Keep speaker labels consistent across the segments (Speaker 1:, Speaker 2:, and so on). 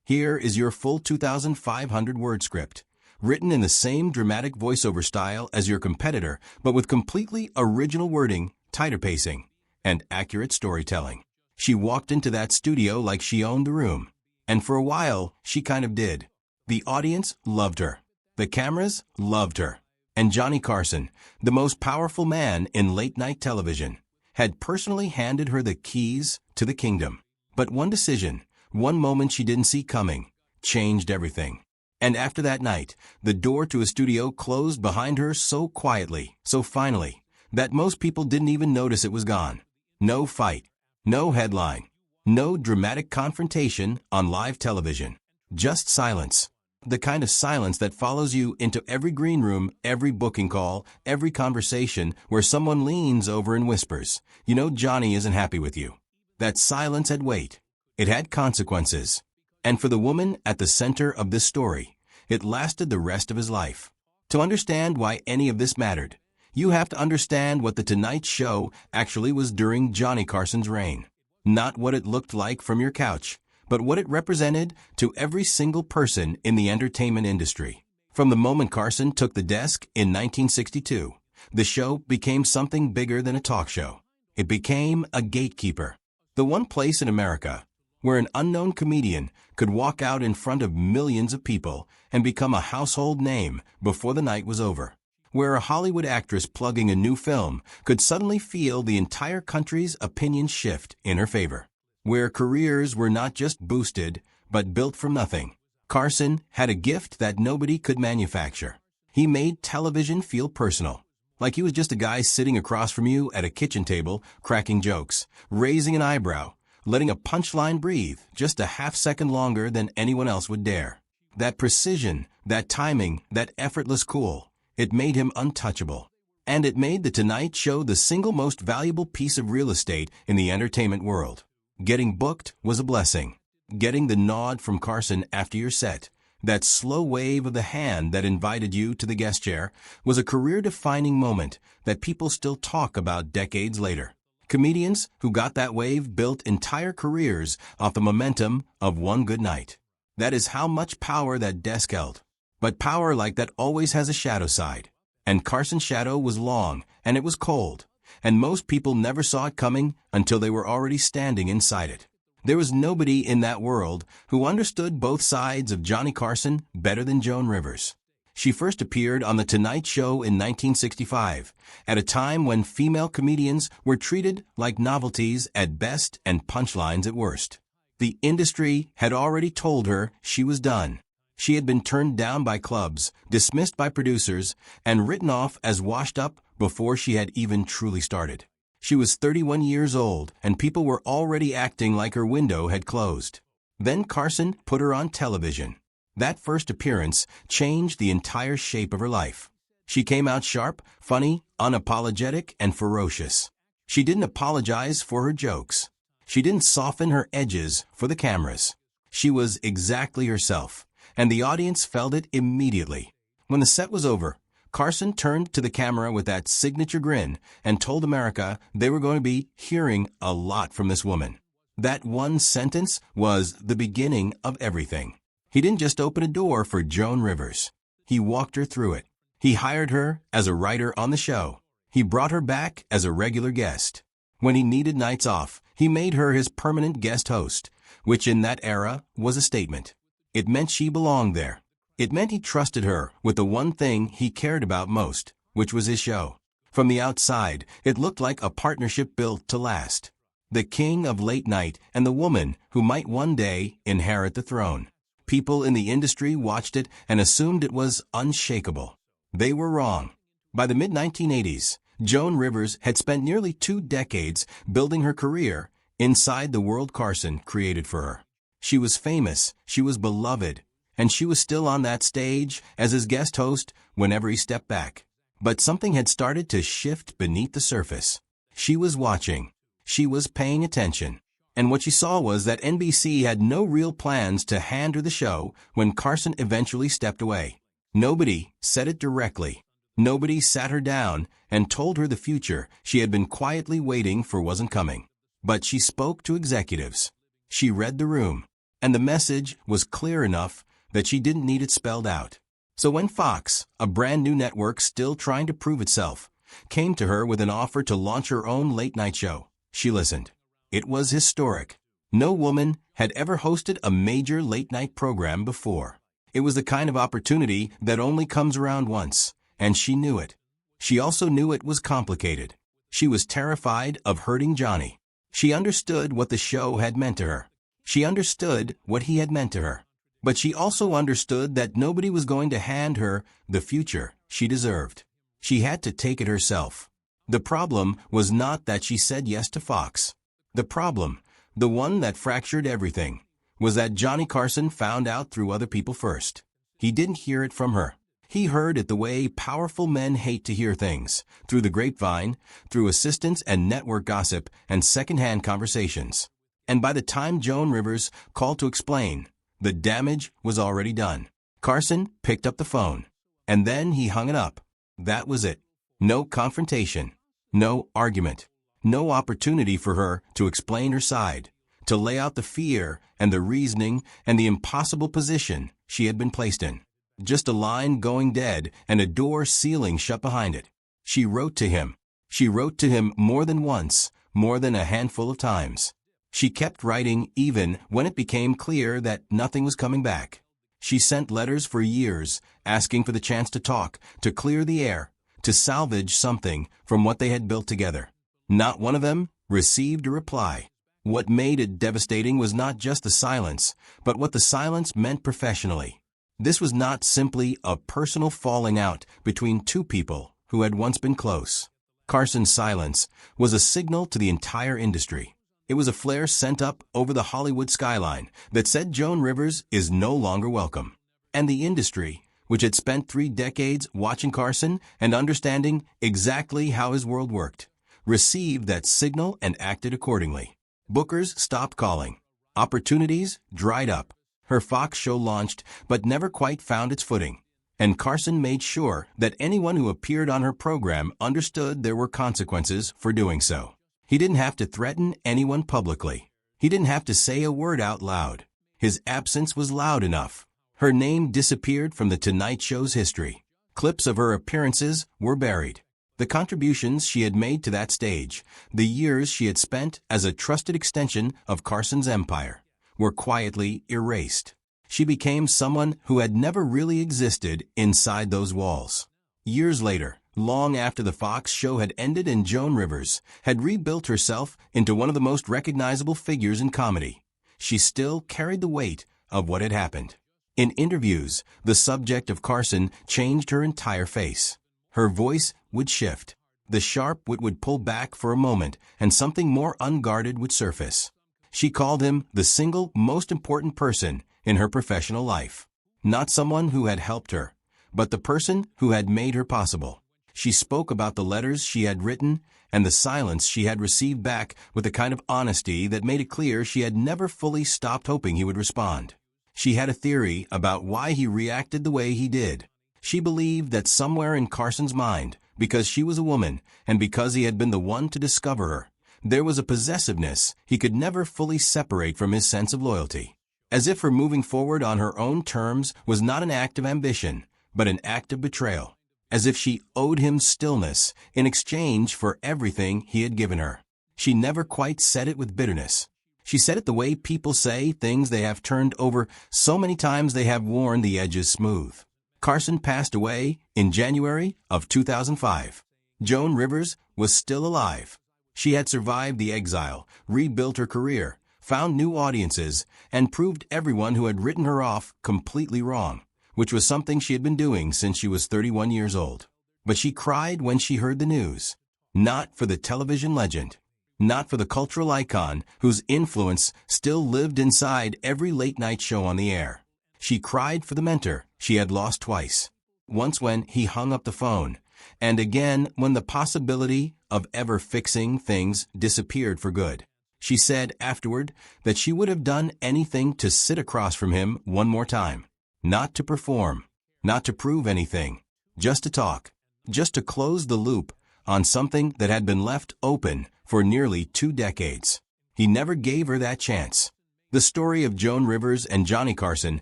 Speaker 1: Here is your full 2,500-word script, written in the same dramatic voiceover style as your competitor, but with completely original wording, tighter pacing, and accurate storytelling. She walked into that studio like she owned the room. And for a while, she kind of did. The audience loved her. The cameras loved her. And Johnny Carson, the most powerful man in late-night television, had personally handed her the keys to the kingdom. But one decision, one moment she didn't see coming, changed everything. And after that night, the door to a studio closed behind her so quietly, so finally, that most people didn't even notice it was gone. No fight, no headline, no dramatic confrontation on live television. Just silence. The kind of silence that follows you into every green room, every booking call, every conversation where someone leans over and whispers, "You know Johnny isn't happy with you." That silence had weight. It had consequences. And for the woman at the center of this story, it lasted the rest of his life. To understand why any of this mattered, you have to understand what The Tonight Show actually was during Johnny Carson's reign. Not what it looked like from your couch, but what it represented to every single person in the entertainment industry. From the moment Carson took the desk in 1962, the show became something bigger than a talk show. It became a gatekeeper. The one place in America where an unknown comedian could walk out in front of millions of people and become a household name before the night was over. Where a Hollywood actress plugging a new film could suddenly feel the entire country's opinion shift in her favor. Where careers were not just boosted, but built from nothing. Carson had a gift that nobody could manufacture. He made television feel personal. Like he was just a guy sitting across from you at a kitchen table, cracking jokes, raising an eyebrow, letting a punchline breathe just a half-second longer than anyone else would dare. That precision, that timing, that effortless cool, it made him untouchable. And it made The Tonight Show the single most valuable piece of real estate in the entertainment world. Getting booked was a blessing. Getting the nod from Carson after your set, that slow wave of the hand that invited you to the guest chair, was a career-defining moment that people still talk about decades later. Comedians who got that wave built entire careers off the momentum of one good night. That is how much power that desk held. But power like that always has a shadow side. And Carson's shadow was long, and it was cold. And most people never saw it coming until they were already standing inside it. There was nobody in that world who understood both sides of Johnny Carson better than Joan Rivers. She first appeared on The Tonight Show in 1965, at a time when female comedians were treated like novelties at best and punchlines at worst. The industry had already told her she was done. She had been turned down by clubs, dismissed by producers, and written off as washed up before she had even truly started. She was 31 years old, and people were already acting like her window had closed. Then Carson put her on television. That first appearance changed the entire shape of her life. She came out sharp, funny, unapologetic, and ferocious. She didn't apologize for her jokes. She didn't soften her edges for the cameras. She was exactly herself, and the audience felt it immediately. When the set was over, Carson turned to the camera with that signature grin and told America they were going to be hearing a lot from this woman. That one sentence was the beginning of everything. He didn't just open a door for Joan Rivers. He walked her through it. He hired her as a writer on the show. He brought her back as a regular guest. When he needed nights off, he made her his permanent guest host, which in that era was a statement. It meant she belonged there. It meant he trusted her with the one thing he cared about most, which was his show. From the outside, it looked like a partnership built to last. The king of late night and the woman who might one day inherit the throne. People in the industry watched it and assumed it was unshakable. They were wrong. By the mid-1980s, Joan Rivers had spent nearly 2 decades building her career inside the world Carson created for her. She was famous, she was beloved, and she was still on that stage as his guest host whenever he stepped back. But something had started to shift beneath the surface. She was watching. She was paying attention. And what she saw was that NBC had no real plans to hand her the show when Carson eventually stepped away. Nobody said it directly. Nobody sat her down and told her the future she had been quietly waiting for wasn't coming. But she spoke to executives. She read the room. and the message was clear enough that she didn't need it spelled out. So when Fox, a brand new network still trying to prove itself, came to her with an offer to launch her own late-night show, she listened. It was historic. No woman had ever hosted a major late-night program before. It was the kind of opportunity that only comes around once, and she knew it. She also knew it was complicated. She was terrified of hurting Johnny. She understood what the show had meant to her. She understood what he had meant to her. But she also understood that nobody was going to hand her the future she deserved. She had to take it herself. The problem was not that she said yes to Fox. The problem, the one that fractured everything, was that Johnny Carson found out through other people first. He didn't hear it from her. He heard it the way powerful men hate to hear things, through the grapevine, through assistants and network gossip and second-hand conversations. And by the time Joan Rivers called to explain, the damage was already done. Carson picked up the phone, and then he hung it up. That was it. No confrontation, no argument, no opportunity for her to explain her side, to lay out the fear and the reasoning and the impossible position she had been placed in. Just a line going dead and a door sealing shut behind it. She wrote to him. She wrote to him more than once, more than a handful of times. She kept writing even when it became clear that nothing was coming back. She sent letters for years, asking for the chance to talk, to clear the air, to salvage something from what they had built together. Not one of them received a reply. What made it devastating was not just the silence, but what the silence meant professionally. This was not simply a personal falling out between two people who had once been close. Carson's silence was a signal to the entire industry. It was a flare sent up over the Hollywood skyline that said Joan Rivers is no longer welcome. And the industry, which had spent 3 decades watching Carson and understanding exactly how his world worked, received that signal and acted accordingly. Bookers stopped calling. Opportunities dried up. Her Fox show launched, but never quite found its footing. And Carson made sure that anyone who appeared on her program understood there were consequences for doing so. He didn't have to threaten anyone publicly. He didn't have to say a word out loud. His absence was loud enough. Her name disappeared from The Tonight Show's history. Clips of her appearances were buried. The contributions she had made to that stage, the years she had spent as a trusted extension of Carson's empire, were quietly erased. She became someone who had never really existed inside those walls. Years later, long after the Fox show had ended and Joan Rivers had rebuilt herself into one of the most recognizable figures in comedy, she still carried the weight of what had happened. In interviews, the subject of Carson changed her entire face. Her voice would shift. The sharp wit would pull back for a moment, and something more unguarded would surface. She called him the single most important person in her professional life. Not someone who had helped her, but the person who had made her possible. She spoke about the letters she had written and the silence she had received back with a kind of honesty that made it clear she had never fully stopped hoping he would respond. She had a theory about why he reacted the way he did. She believed that somewhere in Carson's mind, because she was a woman and because he had been the one to discover her, there was a possessiveness he could never fully separate from his sense of loyalty. As if her moving forward on her own terms was not an act of ambition, but an act of betrayal. As if she owed him stillness in exchange for everything he had given her. She never quite said it with bitterness. She said it the way people say things they have turned over so many times they have worn the edges smooth. Carson passed away in January of 2005. Joan Rivers was still alive. She had survived the exile, rebuilt her career, found new audiences, and proved everyone who had written her off completely wrong, which was something she had been doing since she was 31 years old. But she cried when she heard the news. Not for the television legend. Not for the cultural icon whose influence still lived inside every late-night show on the air. She cried for the mentor she had lost twice. Once when he hung up the phone, and again when the possibility of ever fixing things disappeared for good. She said afterward that she would have done anything to sit across from him one more time. Not to perform, not to prove anything, just to talk, just to close the loop on something that had been left open for nearly 2 decades. He never gave her that chance. The story of Joan Rivers and Johnny Carson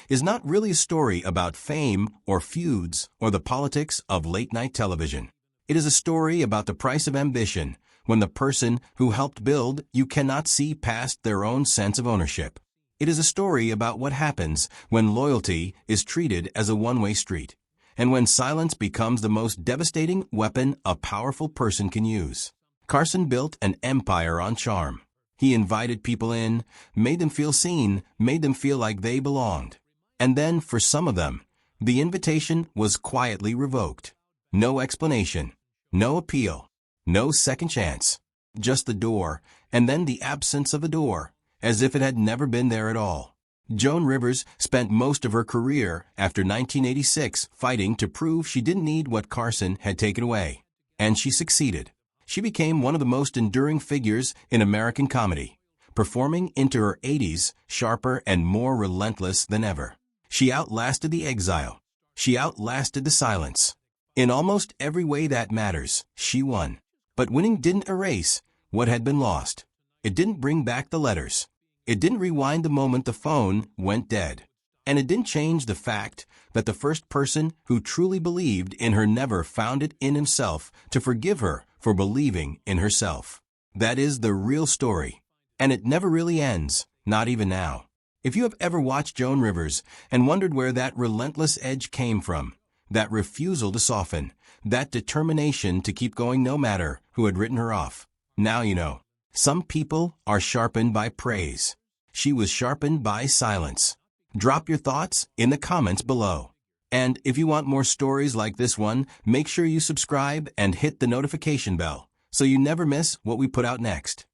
Speaker 1: is not really a story about fame or feuds or the politics of late-night television. It is a story about the price of ambition, when the person who helped build you cannot see past their own sense of ownership. It is a story about what happens when loyalty is treated as a one-way street, and when silence becomes the most devastating weapon a powerful person can use. Carson built an empire on charm. He invited people in, made them feel seen, made them feel like they belonged. And then, for some of them, the invitation was quietly revoked. No explanation, no appeal, no second chance. Just the door, and then the absence of a door, as if it had never been there at all. Joan Rivers spent most of her career after 1986 fighting to prove she didn't need what Carson had taken away. And she succeeded. She became one of the most enduring figures in American comedy, performing into her 80s, sharper and more relentless than ever. She outlasted the exile. She outlasted the silence. In almost every way that matters, she won. But winning didn't erase what had been lost. It didn't bring back the letters. It didn't rewind the moment the phone went dead. And it didn't change the fact that the first person who truly believed in her never found it in himself to forgive her for believing in herself. That is the real story. And it never really ends, not even now. If you have ever watched Joan Rivers and wondered where that relentless edge came from, that refusal to soften, that determination to keep going no matter who had written her off, now you know. Some people are sharpened by praise. She was sharpened by silence. Drop your thoughts in the comments below. And if you want more stories like this one, make sure you subscribe and hit the notification bell so you never miss what we put out next.